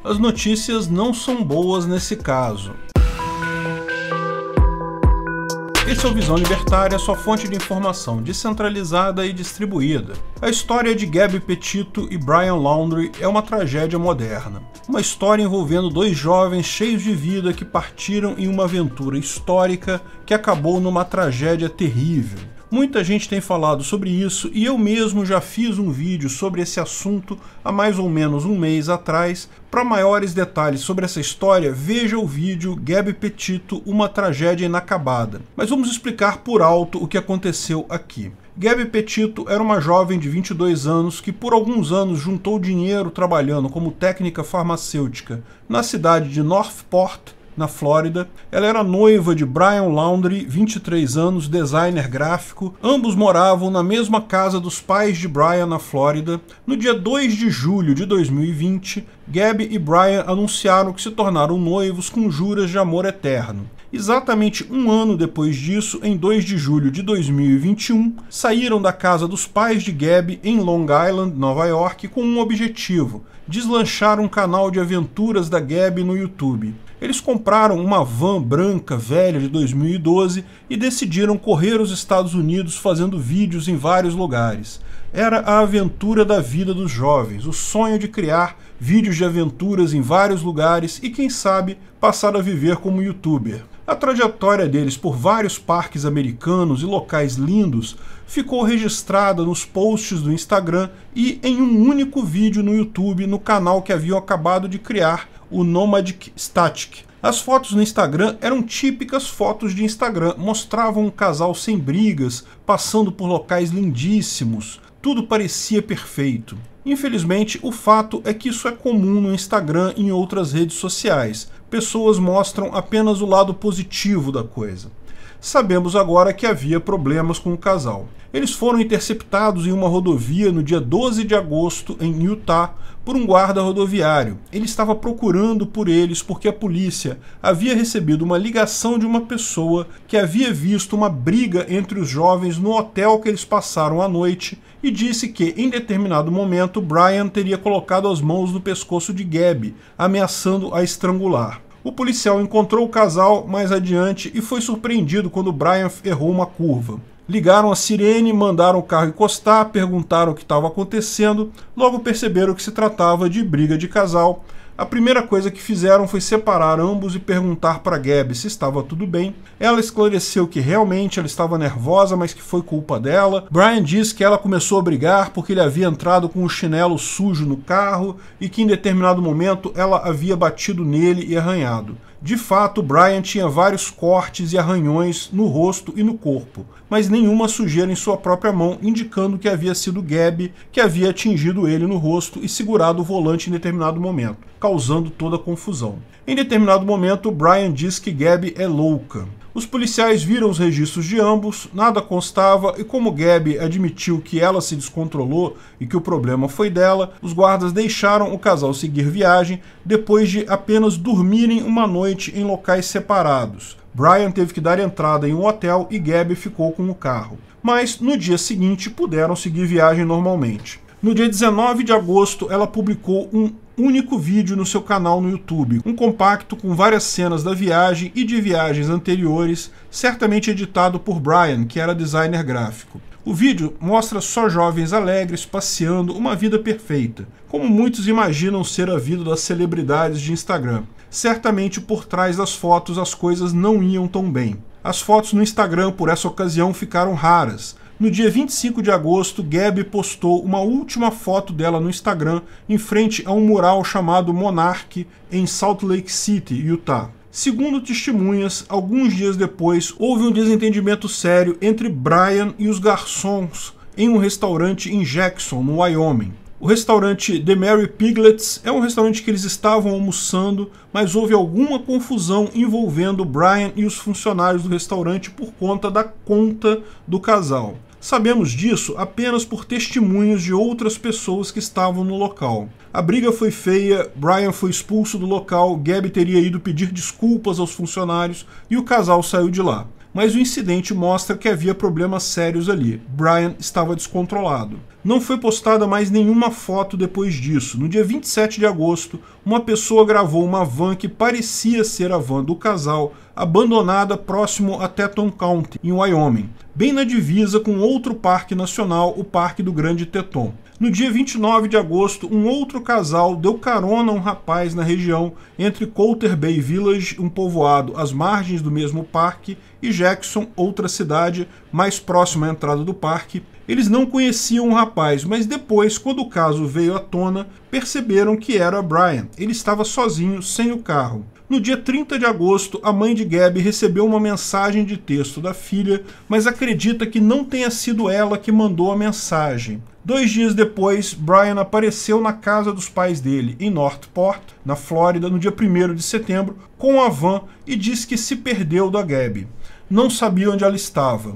as notícias não são boas nesse caso. Esse é o Visão Libertária, sua fonte de informação descentralizada e distribuída. A história de Gabby Petito e Brian Laundrie é uma tragédia moderna. Uma história envolvendo dois jovens cheios de vida que partiram em uma aventura histórica que acabou numa tragédia terrível. Muita gente tem falado sobre isso e eu mesmo já fiz um vídeo sobre esse assunto há mais ou menos um mês atrás. Para maiores detalhes sobre essa história, veja o vídeo Gabby Petito, uma tragédia inacabada. Mas vamos explicar por alto o que aconteceu aqui. Gabby Petito era uma jovem de 22 anos que por alguns anos juntou dinheiro trabalhando como técnica farmacêutica na cidade de Northport, na Flórida. Ela era noiva de Brian Laundrie, 23 anos, designer gráfico. Ambos moravam na mesma casa dos pais de Brian na Flórida. No dia 2 de julho de 2020, Gabby e Brian anunciaram que se tornaram noivos com juras de amor eterno. Exatamente um ano depois disso, em 2 de julho de 2021, saíram da casa dos pais de Gabby em Long Island, Nova York, com um objetivo: deslanchar um canal de aventuras da Gabby no YouTube. Eles compraram uma van branca velha de 2012 e decidiram correr os Estados Unidos fazendo vídeos em vários lugares. Era a aventura da vida dos jovens, o sonho de criar vídeos de aventuras em vários lugares e, quem sabe, passar a viver como youtuber. A trajetória deles por vários parques americanos e locais lindos ficou registrada nos posts do Instagram e em um único vídeo no YouTube no canal que haviam acabado de criar, o Nomadic Static. As fotos no Instagram eram típicas fotos de Instagram, mostravam um casal sem brigas, passando por locais lindíssimos, tudo parecia perfeito. Infelizmente, o fato é que isso é comum no Instagram e em outras redes sociais. Pessoas mostram apenas o lado positivo da coisa. Sabemos agora que havia problemas com o casal. Eles foram interceptados em uma rodovia no dia 12 de agosto em Utah por um guarda rodoviário. Ele estava procurando por eles porque a polícia havia recebido uma ligação de uma pessoa que havia visto uma briga entre os jovens no hotel que eles passaram a noite e disse que, em determinado momento, Brian teria colocado as mãos no pescoço de Gabby, ameaçando a estrangular. O policial encontrou o casal mais adiante e foi surpreendido quando Brian errou uma curva. Ligaram a sirene, mandaram o carro encostar, perguntaram o que estava acontecendo, logo perceberam que se tratava de briga de casal. A primeira coisa que fizeram foi separar ambos e perguntar para Gabby se estava tudo bem. Ela esclareceu que realmente ela estava nervosa, mas que foi culpa dela. Brian disse que ela começou a brigar porque ele havia entrado com o chinelo sujo no carro e que em determinado momento ela havia batido nele e arranhado. De fato, Brian tinha vários cortes e arranhões no rosto e no corpo, mas nenhuma sujeira em sua própria mão, indicando que havia sido Gabby que havia atingido ele no rosto e segurado o volante em determinado momento, causando toda a confusão. Em determinado momento, Brian diz que Gabby é louca. Os policiais viram os registros de ambos, nada constava, e como Gabby admitiu que ela se descontrolou e que o problema foi dela, os guardas deixaram o casal seguir viagem depois de apenas dormirem uma noite em locais separados. Brian teve que dar entrada em um hotel e Gabby ficou com o carro. Mas no dia seguinte puderam seguir viagem normalmente. No dia 19 de agosto, ela publicou um único vídeo no seu canal no YouTube, um compacto com várias cenas da viagem e de viagens anteriores, certamente editado por Brian, que era designer gráfico. O vídeo mostra só jovens alegres passeando, uma vida perfeita, como muitos imaginam ser a vida das celebridades de Instagram. Certamente por trás das fotos as coisas não iam tão bem. As fotos no Instagram por essa ocasião ficaram raras. No dia 25 de agosto, Gabby postou uma última foto dela no Instagram em frente a um mural chamado Monarch em Salt Lake City, Utah. Segundo testemunhas, alguns dias depois, houve um desentendimento sério entre Brian e os garçons em um restaurante em Jackson, no Wyoming. O restaurante The Mary Piglets é um restaurante que eles estavam almoçando, mas houve alguma confusão envolvendo Brian e os funcionários do restaurante por conta da conta do casal. Sabemos disso apenas por testemunhos de outras pessoas que estavam no local. A briga foi feia, Brian foi expulso do local, Gabby teria ido pedir desculpas aos funcionários e o casal saiu de lá. Mas o incidente mostra que havia problemas sérios ali. Brian estava descontrolado. Não foi postada mais nenhuma foto depois disso. No dia 27 de agosto, uma pessoa gravou uma van que parecia ser a van do casal, abandonada próximo a Teton County, em Wyoming, bem na divisa com outro parque nacional, o Parque do Grande Teton. No dia 29 de agosto, um outro casal deu carona a um rapaz na região entre Coulter Bay Village, um povoado às margens do mesmo parque, e Jackson, outra cidade mais próxima à entrada do parque. Eles não conheciam o rapaz, mas depois, quando o caso veio à tona, perceberam que era Brian. Ele estava sozinho, sem o carro. No dia 30 de agosto, a mãe de Gabby recebeu uma mensagem de texto da filha, mas acredita que não tenha sido ela que mandou a mensagem. 2 dias depois, Brian apareceu na casa dos pais dele, em Northport, na Flórida, no dia 1º de setembro, com a van e disse que se perdeu da Gabby. Não sabia onde ela estava.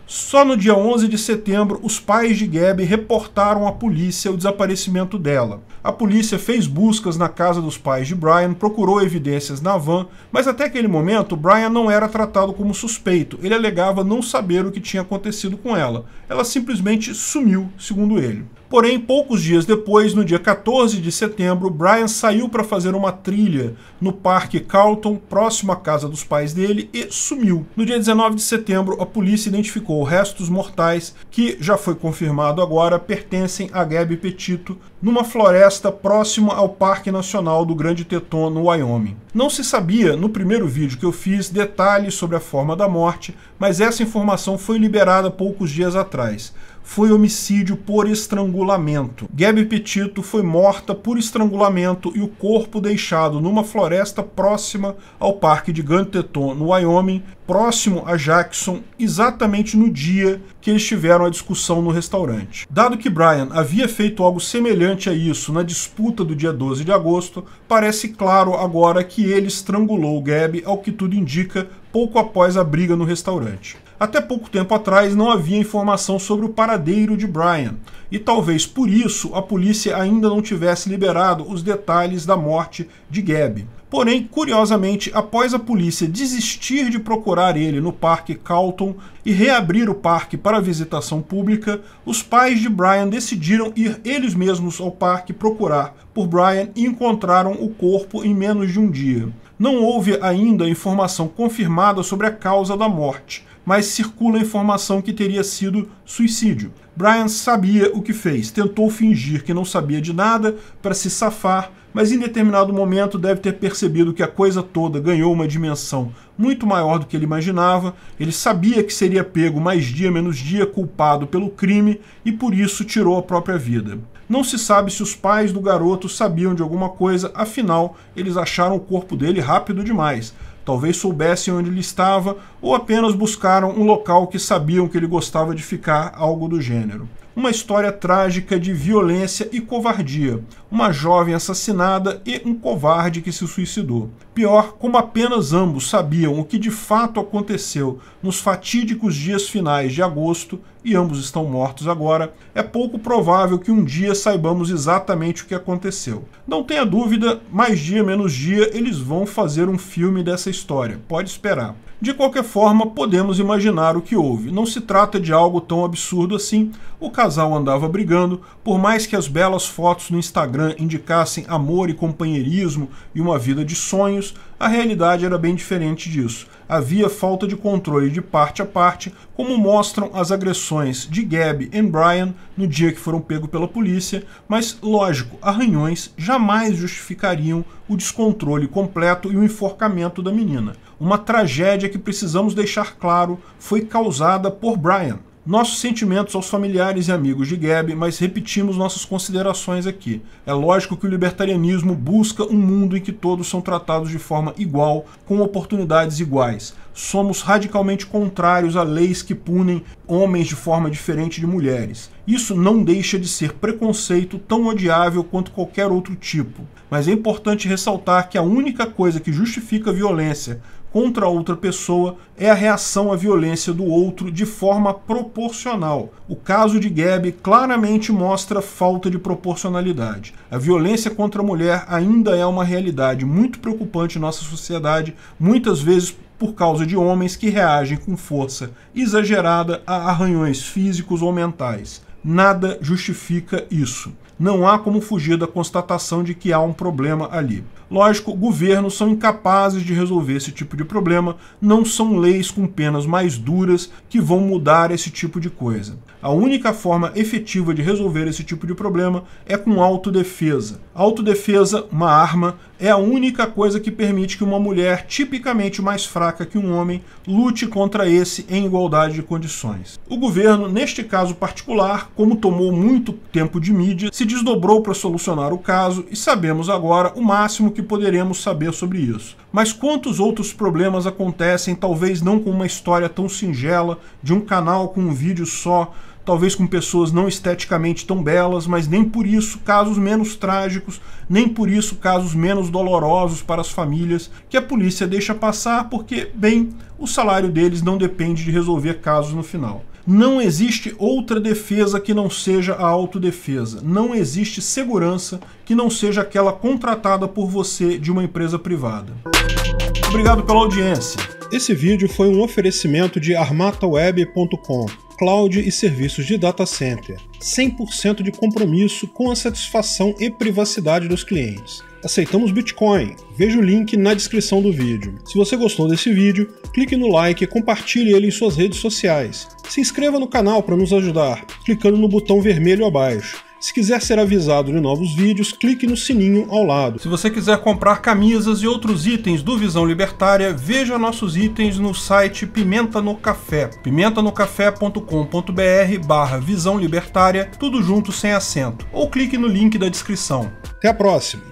Só no dia 11 de setembro, os pais de Gabby reportaram à polícia o desaparecimento dela. A polícia fez buscas na casa dos pais de Brian, procurou evidências na van, mas até aquele momento, Brian não era tratado como suspeito. Ele alegava não saber o que tinha acontecido com ela. Ela simplesmente sumiu, segundo ele. Porém, poucos dias depois, no dia 14 de setembro, Brian saiu para fazer uma trilha no Parque Carlton, próximo à casa dos pais dele, e sumiu. No dia 19 de setembro, a polícia identificou restos mortais que, já foi confirmado agora, pertencem a Gabby Petito, numa floresta próxima ao Parque Nacional do Grande Teton, no Wyoming. Não se sabia, no primeiro vídeo que eu fiz, detalhes sobre a forma da morte, mas essa informação foi liberada poucos dias atrás. Foi homicídio por estrangulamento. Gabby Petito foi morta por estrangulamento e o corpo deixado numa floresta próxima ao Parque de Grande Teton, no Wyoming, próximo a Jackson, exatamente no dia que eles tiveram a discussão no restaurante. Dado que Brian havia feito algo semelhante a isso na disputa do dia 12 de agosto, parece claro agora que ele estrangulou Gabby, ao que tudo indica, pouco após a briga no restaurante. Até pouco tempo atrás não havia informação sobre o paradeiro de Brian, e talvez por isso a polícia ainda não tivesse liberado os detalhes da morte de Gabby. Porém, curiosamente, após a polícia desistir de procurar ele no Parque Carlton e reabrir o parque para visitação pública, os pais de Brian decidiram ir eles mesmos ao parque procurar por Brian e encontraram o corpo em menos de um dia. Não houve ainda informação confirmada sobre a causa da morte, mas circula a informação que teria sido suicídio. Brian sabia o que fez, tentou fingir que não sabia de nada para se safar, mas em determinado momento deve ter percebido que a coisa toda ganhou uma dimensão muito maior do que ele imaginava. Ele sabia que seria pego mais dia menos dia culpado pelo crime e por isso tirou a própria vida. Não se sabe se os pais do garoto sabiam de alguma coisa, afinal, eles acharam o corpo dele rápido demais. Talvez soubessem onde ele estava ou apenas buscaram um local que sabiam que ele gostava de ficar, algo do gênero. Uma história trágica de violência e covardia. Uma jovem assassinada e um covarde que se suicidou. Pior, como apenas ambos sabiam o que de fato aconteceu nos fatídicos dias finais de agosto, e ambos estão mortos agora, é pouco provável que um dia saibamos exatamente o que aconteceu. Não tenha dúvida, mais dia menos dia, eles vão fazer um filme dessa história. Pode esperar. De qualquer forma, podemos imaginar o que houve. Não se trata de algo tão absurdo assim. O casal andava brigando, por mais que as belas fotos no Instagram indicassem amor e companheirismo e uma vida de sonhos, a realidade era bem diferente disso. Havia falta de controle de parte a parte, como mostram as agressões de Gabby e Brian no dia que foram pegos pela polícia, mas, lógico, arranhões jamais justificariam o descontrole completo e o enforcamento da menina. Uma tragédia que precisamos deixar claro foi causada por Brian. Nossos sentimentos aos familiares e amigos de Gabby, mas repetimos nossas considerações aqui. É lógico que o libertarianismo busca um mundo em que todos são tratados de forma igual, com oportunidades iguais. Somos radicalmente contrários a leis que punem homens de forma diferente de mulheres. Isso não deixa de ser preconceito tão odiável quanto qualquer outro tipo. Mas é importante ressaltar que a única coisa que justifica a violência contra outra pessoa é a reação à violência do outro de forma proporcional. O caso de Gabby claramente mostra falta de proporcionalidade. A violência contra a mulher ainda é uma realidade muito preocupante em nossa sociedade, muitas vezes por causa de homens que reagem com força exagerada a arranhões físicos ou mentais. Nada justifica isso. Não há como fugir da constatação de que há um problema ali. Lógico, governos são incapazes de resolver esse tipo de problema, não são leis com penas mais duras que vão mudar esse tipo de coisa. A única forma efetiva de resolver esse tipo de problema é com autodefesa. Autodefesa, uma arma, é a única coisa que permite que uma mulher, tipicamente mais fraca que um homem, lute contra esse em igualdade de condições. O governo, neste caso particular, como tomou muito tempo de mídia, se desdobrou para solucionar o caso e sabemos agora o máximo que poderemos saber sobre isso. Mas quantos outros problemas acontecem, talvez não com uma história tão singela, de um canal com um vídeo só, talvez com pessoas não esteticamente tão belas, mas nem por isso casos menos trágicos, nem por isso casos menos dolorosos para as famílias, que a polícia deixa passar porque, bem, o salário deles não depende de resolver casos no final. Não existe outra defesa que não seja a autodefesa. Não existe segurança que não seja aquela contratada por você de uma empresa privada. Obrigado pela audiência. Esse vídeo foi um oferecimento de armataweb.com, cloud e serviços de data center. 100% de compromisso com a satisfação e privacidade dos clientes. Aceitamos Bitcoin. Veja o link na descrição do vídeo. Se você gostou desse vídeo, clique no like e compartilhe ele em suas redes sociais. Se inscreva no canal para nos ajudar, clicando no botão vermelho abaixo. Se quiser ser avisado de novos vídeos, clique no sininho ao lado. Se você quiser comprar camisas e outros itens do Visão Libertária, veja nossos itens no site Pimenta no Café, pimentanocafé.com.br/Visão Libertária, tudo junto sem acento, ou clique no link da descrição. Até a próxima!